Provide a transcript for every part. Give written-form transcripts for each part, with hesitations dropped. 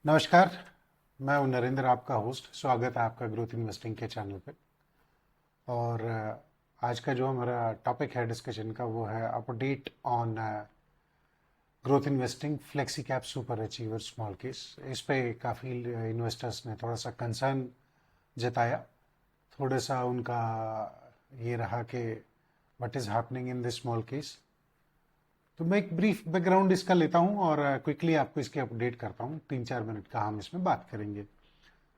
नमस्कार। मैं हूं नरेंद्र, आपका होस्ट। स्वागत है आपका ग्रोथ इन्वेस्टिंग के चैनल पे। और आज का जो हमारा टॉपिक है डिस्कशन का वो है update on growth investing flexi cap super achiever small case. इस पे काफ़ी इन्वेस्टर्स ने थोड़ा सा कंसर्न जताया। थोड़ा सा उनका ये रहा कि what is happening in this small case. तो मैं एक ब्रीफ बैकग्राउंड इसका लेता हूं और क्विकली आपको इसके अपडेट करता हूं। 3-4 मिनट का हम इसमें बात करेंगे।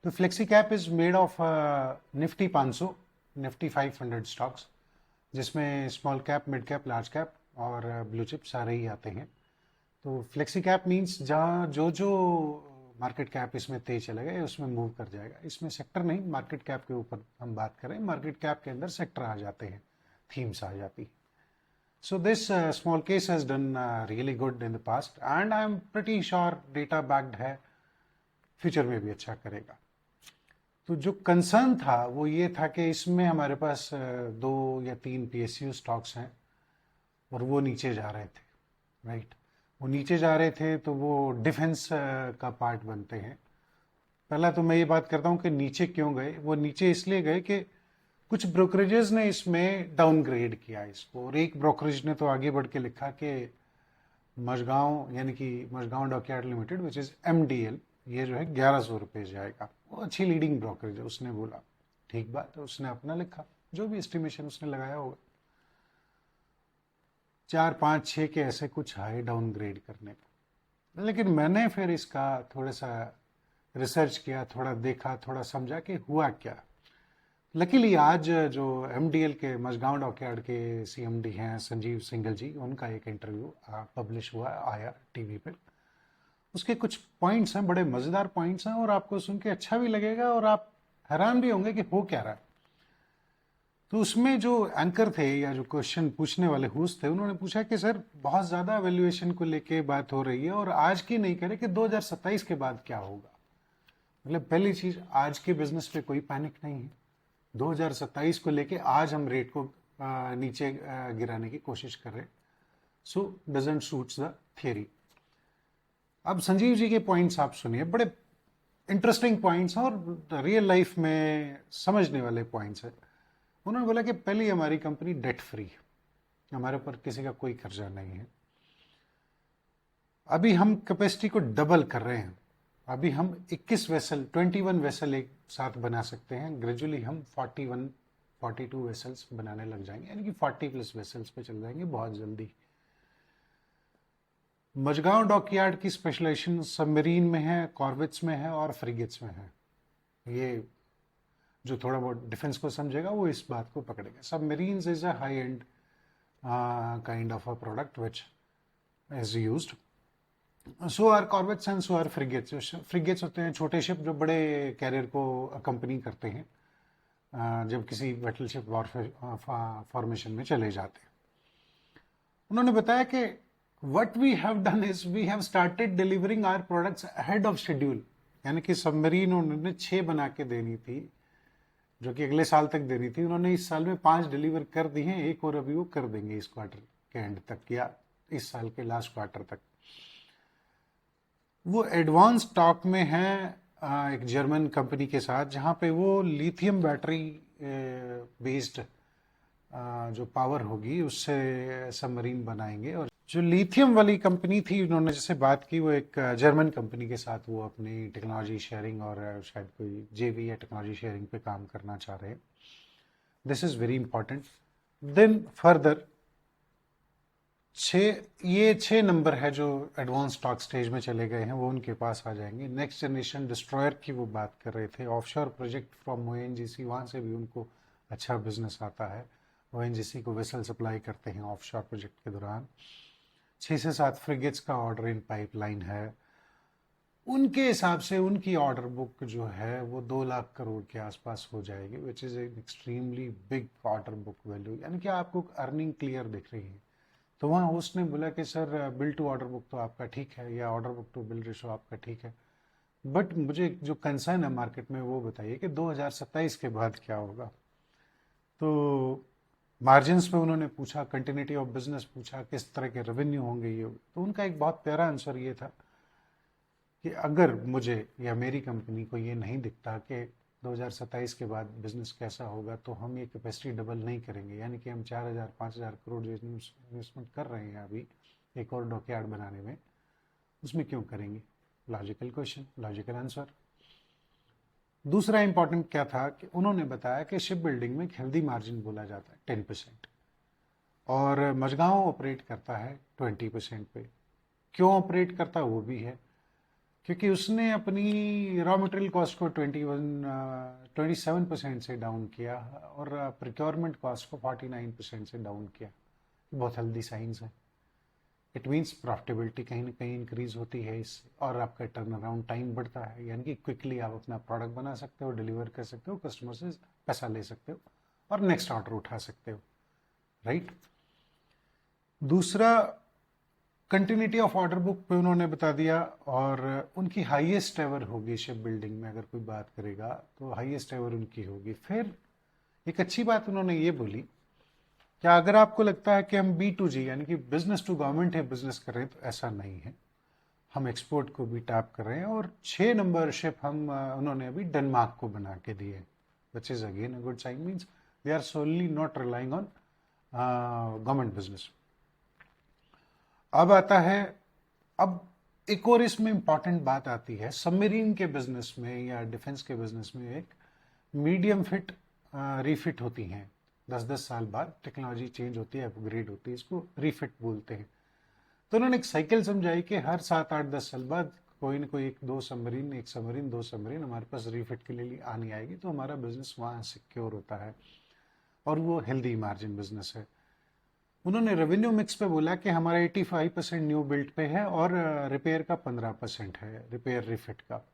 तो flexi cap is made of Nifty 500, Nifty 500 stocks, जिसमें small cap, mid cap, large cap और ब्लू चिप सारे ही आते हैं। तो फ्लेक्सी कैप मींस जहाँ जो जो मार्केट कैप इसमें तेज चलेगा ये उसमें मूव कर जाएगा। इसमें सेक्टर नहीं, मार्केट कैप के ऊपर हम बात करें। मार्केट कैप के अंदर सेक्टर आ जाते हैं, थीम्स आ जाती है। So this small case has done really good in the past and I am pretty sure data backed है, फ्यूचर में भी अच्छा करेगा। तो जो कंसर्न था वो ये था कि इसमें हमारे पास 2 या 3 PSU स्टॉक्स हैं और वो नीचे जा रहे थे, राइट। वो नीचे जा रहे थे तो वो डिफेंस का पार्ट बनते हैं। पहला तो मैं ये बात करता हूँ कि नीचे क्यों गए। वो नीचे इसलिए गए कि कुछ ब्रोकरेजेस ने इसमें डाउनग्रेड किया इसको, और एक ब्रोकरेज ने तो आगे बढ़ के लिखा कि मझगांव, यानी कि Mazagaon dockyard limited which is MDL, ये जो है 1100 रुपये जाएगा। वो अच्छी लीडिंग ब्रोकरेज है, उसने बोला ठीक बात है, उसने अपना लिखा, जो भी एस्टिमेशन उसने लगाया होगा। 4, 5, 6 के ऐसे कुछ हाई डाउनग्रेड करने का। लेकिन मैंने फिर इसका थोड़ा सा रिसर्च किया, थोड़ा देखा, थोड़ा समझा कि हुआ क्या। लकीली आज जो MDL के मझगांव डॉकयार्ड के CMD हैं संजीव सिंघल जी, उनका एक इंटरव्यू पब्लिश हुआ, आया टीवी पे। उसके कुछ पॉइंट्स हैं, बड़े मज़ेदार पॉइंट्स हैं, और आपको सुन के अच्छा भी लगेगा और आप हैरान भी होंगे कि हो क्या रहा है। तो उसमें जो एंकर थे या जो क्वेश्चन पूछने वाले होस्ट थे, उन्होंने पूछा कि सर बहुत ज़्यादा वैल्यूएशन को लेके बात हो रही है और आज की नहीं करे कि 2027 के बाद क्या होगा। मतलब पहली चीज़, आज के बिजनेस पे कोई पैनिक नहीं है। 2027 को लेके आज हम रेट को नीचे गिराने की कोशिश कर रहे हैं। So doesn't suits the theory. अब संजीव जी के पॉइंट्स आप सुनिए, बड़े इंटरेस्टिंग पॉइंट्स हैं और रियल लाइफ में समझने वाले पॉइंट्स हैं। उन्होंने बोला कि पहली हमारी कंपनी डेट फ्री है, हमारे ऊपर किसी का कोई कर्जा नहीं है। अभी हम कैपेसिटी को डबल कर रहे हैं। अभी हम 21 वेसल एक साथ बना सकते हैं। ग्रेजुअली हम 42 वेसल्स बनाने लग जाएंगे, यानी कि 40+ वेसल्स पे चल जाएंगे बहुत जल्दी। मझगांव डॉकयार्ड की स्पेशलाइजेशन सबमरीन में है, कॉर्वेट्स में है और फ्रिगेट्स में है। ये जो थोड़ा बहुत डिफेंस को समझेगा वो इस बात को पकड़ेगा। Submarines is a high end kind of a product which is used. So are corvettes and so are frigates. Frigates होते हैं छोटे शिप जो बड़े कैरियर को अकम्पनी करते हैं जब किसी बैटलशिप फॉर्मेशन में चले जाते हैं। उन्होंने बताया कि what we have done is we have started delivering our products ahead of schedule. यानी कि सबमरीन उन्होंने 6 बना के देनी थी, जो कि अगले साल तक देनी थी। उन्होंने इस साल में 5 डिलीवर कर दी हैं, एक और अभी वो कर देंगे इस क्वार्टर के एंड तक या इस साल के लास्ट क्वार्टर तक। वो एडवांस स्टॉक में है एक जर्मन कंपनी के साथ, जहाँ पे वो लिथियम बैटरी बेस्ड जो पावर होगी उससे सबमरीन बनाएंगे। और जो लिथियम वाली कंपनी थी उन्होंने जैसे बात की, वो एक जर्मन कंपनी के साथ वो अपनी टेक्नोलॉजी शेयरिंग और शायद कोई JV या टेक्नोलॉजी शेयरिंग पे काम करना चाह रहे हैं। This is very important. Then further ये 6 नंबर है जो एडवांस स्टॉक स्टेज में चले गए हैं, वो उनके पास आ जाएंगे। नेक्स्ट जनरेशन डिस्ट्रॉयर की वो बात कर रहे थे, ऑफशोर प्रोजेक्ट फ्रॉम ONGC, वहाँ से भी उनको अच्छा बिजनेस आता है। ONGC को वेसल सप्लाई करते हैं ऑफशोर प्रोजेक्ट के दौरान। 6 से 7 फ्रिगेट्स का ऑर्डर इन पाइपलाइन है। उनके हिसाब से उनकी ऑर्डर बुक जो है वो 2 लाख करोड़ के आसपास हो जाएगी, which is an extremely big order book value. यानी कि आपको अर्निंग क्लियर दिख रही है। तो वहाँ होस्ट ने बोला कि sir bill to order book तो आपका ठीक है, या order book to bill ratio आपका ठीक है, बट मुझे जो कंसर्न है मार्केट में वो बताइए कि 2027 के बाद क्या होगा। तो मार्जिन्स पे उन्होंने पूछा, कंटिन्यूटी ऑफ बिजनेस पूछा, किस तरह के रेवेन्यू होंगे ये। तो उनका एक बहुत प्यारा आंसर ये था कि अगर मुझे या मेरी कंपनी को ये नहीं दिखता कि 2027 के बाद बिजनेस कैसा होगा, तो हम ये कैपेसिटी डबल नहीं करेंगे। यानी कि हम 4,000-5,000 करोड़ जो इन्वेस्टमेंट कर रहे हैं अभी एक और डॉकयार्ड बनाने में, उसमें क्यों करेंगे? Logical question, logical answer. दूसरा इंपॉर्टेंट क्या था कि उन्होंने बताया कि शिप बिल्डिंग में एक हेल्दी मार्जिन बोला जाता है 10%, और मझगांव ऑपरेट करता है 20% पे। क्यों ऑपरेट करता है वो भी है, क्योंकि उसने अपनी रॉ मटेरियल कॉस्ट को 27% से डाउन किया और प्रिक्योरमेंट कॉस्ट को 49% से डाउन किया। बहुत हेल्दी साइंस है। इट मीन्स प्रॉफिटेबिलिटी कहीं ना कहीं इंक्रीज होती है इससे, और आपका टर्न अराउंड टाइम बढ़ता है, यानी कि क्विकली आप अपना प्रोडक्ट बना सकते हो, डिलीवर कर सकते हो, कस्टमर से पैसा ले सकते हो और नेक्स्ट ऑर्डर उठा सकते हो, राइट। दूसरा, कंटिन्यूटी ऑफ ऑर्डर बुक पे उन्होंने बता दिया, और उनकी हाईएस्ट एवर होगी शिप बिल्डिंग में। अगर कोई बात करेगा तो हाईएस्ट एवर उनकी होगी। फिर एक अच्छी बात उन्होंने ये बोली, क्या अगर आपको लगता है कि हम B2G यानी कि बिजनेस टू गवर्नमेंट है बिजनेस कर रहे हैं, तो ऐसा नहीं है। हम एक्सपोर्ट को भी टैप कर रहे हैं, और 6 नंबर शिप हम उन्होंने अभी डेनमार्क को बना के दिए, which is again a good sign. Means they are solely not relying on government business. अब आता है, अब एक और इसमें इंपॉर्टेंट बात आती है, सबमरीन के बिजनेस में या डिफेंस के बिजनेस में एक मीडियम फिट रीफिट होती हैं। 10-10 साल बाद टेक्नोलॉजी चेंज होती है, अपग्रेड होती है, इसको रीफिट बोलते हैं। तो उन्होंने एक साइकिल समझाई कि हर 7-8-10 साल बाद कोई ना कोई एक दो सबमरीन हमारे पास रीफिट के लिए आनी आएगी, तो हमारा बिजनेस वहाँ सिक्योर होता है और वो हेल्दी मार्जिन बिजनेस है। उन्होंने रेवेन्यू मिक्स पे बोला कि हमारा 85% न्यू बिल्ड पे है और रिपेयर का 15% है, रिपेयर रिफिट का।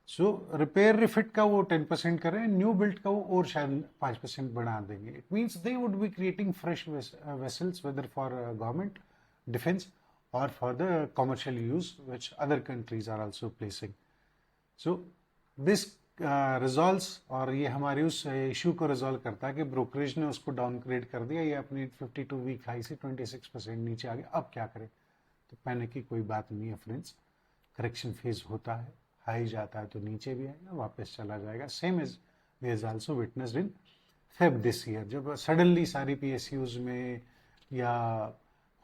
सो रिपेयर रिफिट का वो 10% करें, न्यू बिल्ड का वो और शायद 5% बढ़ा देंगे। It means they would be creating fresh vessels whether for government defence और for the commercial use which other countries are also placing. So this resolves, और ये हमारे उस इशू को रिजॉल्व करता है कि ब्रोकरेज ने उसको डाउनग्रेड कर दिया, ये अपनी 52 वीक हाई से 26% नीचे आ गया। अब क्या करें? तो पैनिक की कोई बात नहीं है फ्रेंड्स, करेक्शन फेज होता है, हाई जाता है तो नीचे भी आएगा, वापस चला जाएगा। Same is we is also witnessed in Feb this year, जब सडनली सारी PSUs में या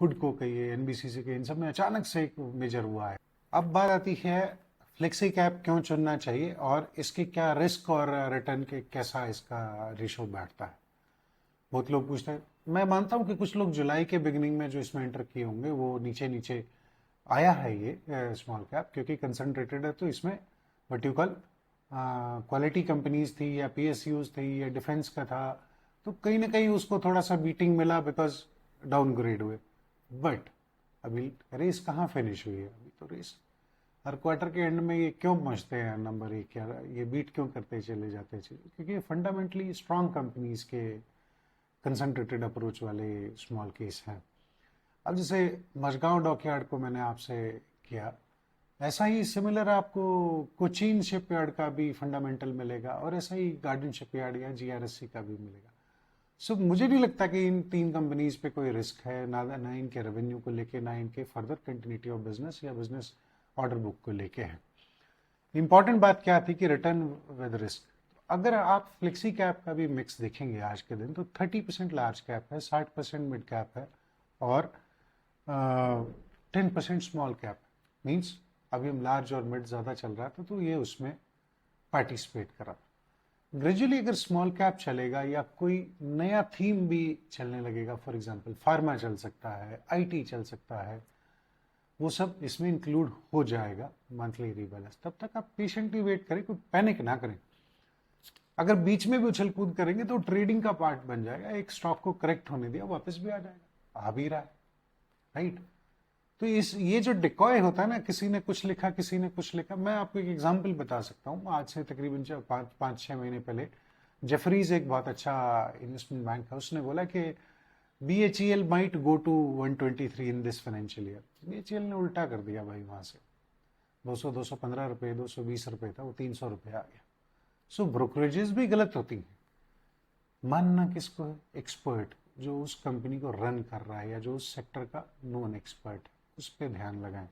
हुडको कहिए, NBCC के, इन सब में अचानक से एक मेजर हुआ है। अब बात आती है फ्लेक्सी कैप क्यों चुनना चाहिए और इसकी क्या रिस्क और रिटर्न के कैसा इसका रेशो बैठता है। बहुत लोग पूछते हैं, मैं मानता हूं कि कुछ लोग जुलाई के बिगिनिंग में जो इसमें एंटर किए होंगे वो नीचे नीचे आया है ये स्मॉल कैप, क्योंकि कंसंट्रेटेड है, तो इसमें what you call quality companies थी या PSUs थी या डिफेंस का था, तो कहीं ना कहीं उसको थोड़ा सा बीटिंग मिला बिकॉज डाउनग्रेड हुए। बट अभी रेस कहाँ फिनिश हुई है? अभी तो रेस हर क्वार्टर के एंड में ये क्यों पहुंचते हैं नंबर 1, या ये बीट क्यों करते चले जाते हैं? क्योंकि फंडामेंटली स्ट्रॉन्ग कंपनीज के कंसंट्रेटेड अप्रोच वाले स्मॉल केस हैं। अब जैसे मझगांव डॉकयार्ड को मैंने आपसे किया, ऐसा ही सिमिलर आपको कोचीन शिपयार्ड का भी फंडामेंटल मिलेगा, और ऐसा ही गार्डन शिपयार्ड या GRSC का भी मिलेगा। सो मुझे नहीं लगता कि इन 3 कंपनीज पे कोई रिस्क है, ना इनके रेवेन्यू को लेके, ना इनके फर्दर कंटिन्यूटी ऑफ बिजनेस या बिजनेस ऑर्डर बुक को लेके है। इंपॉर्टेंट बात क्या थी कि रिटर्न विद रिस्क। अगर आप फ्लेक्सी कैप का भी मिक्स देखेंगे आज के दिन, तो 30% लार्ज कैप है, 60% मिड कैप है और 10% स्मॉल कैप। मीन्स अभी हम लार्ज और मिड ज़्यादा चल रहा था तो ये उसमें पार्टिसिपेट करा। ग्रेजुअली अगर स्मॉल कैप चलेगा या कोई नया थीम भी चलने लगेगा, फॉर एग्जांपल फार्मा चल सकता है, IT चल सकता है, वो सब इसमें इंक्लूड हो जाएगा मंथली रीबैलेंस। तब तक आप पेशेंटली वेट करें, कोई पैनिक ना करें। अगर बीच में भी उछल कूद करेंगे तो ट्रेडिंग का पार्ट बन जाएगा, एक स्टॉक को करेक्ट होने दिया, वापस भी आ जाएगा, आ भी रहा है, राइट। तो ये जो डिकॉय होता है ना, किसी ने कुछ लिखा, किसी ने कुछ लिखा। मैं आपको एक एग्जांपल बता सकता हूँ। आज से तकरीबन 5-6 महीने पहले जेफरीज एक बहुत अच्छा इन्वेस्टमेंट बैंक है, उसने बोला कि BHEL might go to 123 in this financial year. BHEL ने उल्टा कर दिया भाई, वहां से 215 रुपए, 220 रुपए था, वो 300 रुपए आ गया। सो ब्रोकरेजेस भी गलत होती हैं। मानना किसको है? एक्सपर्ट, जो उस कंपनी को रन कर रहा है या जो उस सेक्टर का नॉन एक्सपर्ट है, उस पर ध्यान लगाएं।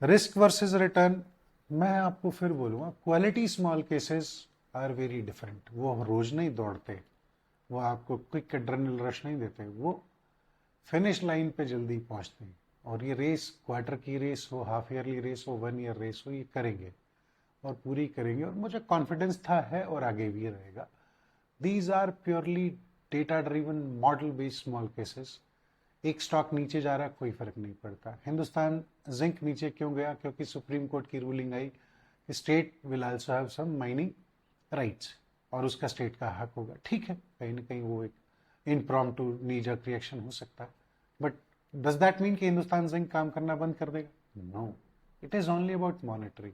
रिस्क वर्सेस रिटर्न, मैं आपको फिर बोलूँगा quality small cases are very different. वो रोज नहीं दौड़ते, वो आपको क्विक एड्रेनल रश नहीं देते, वो फिनिश लाइन पे जल्दी पहुंचते हैं। और ये रेस, क्वार्टर की रेस हो, हाफ ईयरली रेस हो, 1 ईयर रेस हो, ये करेंगे और पूरी करेंगे, और मुझे कॉन्फिडेंस था, है और आगे भी रहेगा। These are purely data driven model based small cases. एक स्टॉक नीचे जा रहा है, कोई फर्क नहीं पड़ता। हिंदुस्तान जिंक नीचे क्यों गया? क्योंकि सुप्रीम कोर्ट की रूलिंग आई कि state will also have some mining rights, और उसका स्टेट का हक होगा। ठीक है, कहीं ना कहीं वो एक इनप्रॉम्प्टू नीजक रिएक्शन हो सकता है, बट डज दैट मीन कि हिंदुस्तान जिंक काम करना बंद कर देगा? No, it is only about monitoring.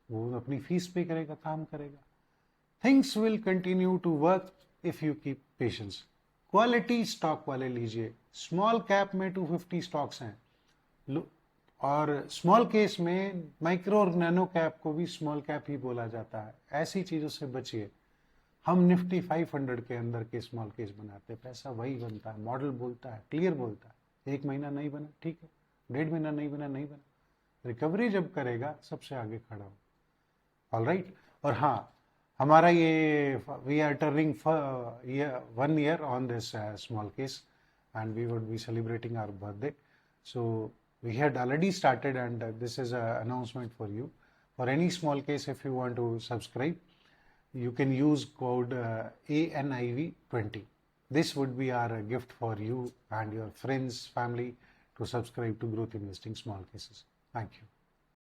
वो अपनी फीस पे करेगा, काम करेगा। Things will continue to work if you keep patience. Quality stock वाले लीजिए। स्मॉल कैप में 250 स्टॉक्स हैं, और स्मॉल केस में माइक्रो और नैनो कैप को भी स्मॉल कैप ही बोला जाता है। ऐसी चीजों से बचिए। हम निफ्टी 500 के अंदर के स्मॉल केस बनाते हैं, पैसा वही बनता है। मॉडल बोलता है, क्लियर बोलता है, 1 महीना नहीं बना ठीक है, 1.5 महीना नहीं बना, नहीं बना, रिकवरी जब करेगा सबसे आगे खड़ा हो। All right. और हाँ, हमारा ये we are turning 1 year on this small case, and we would be celebrating our birthday. So we had already started, and this is an announcement for you. For any small case, if you want to subscribe, you can use code ANIV20. This would be our gift for you and your friends, family, to subscribe to Growth Investing Small Cases. Thank you.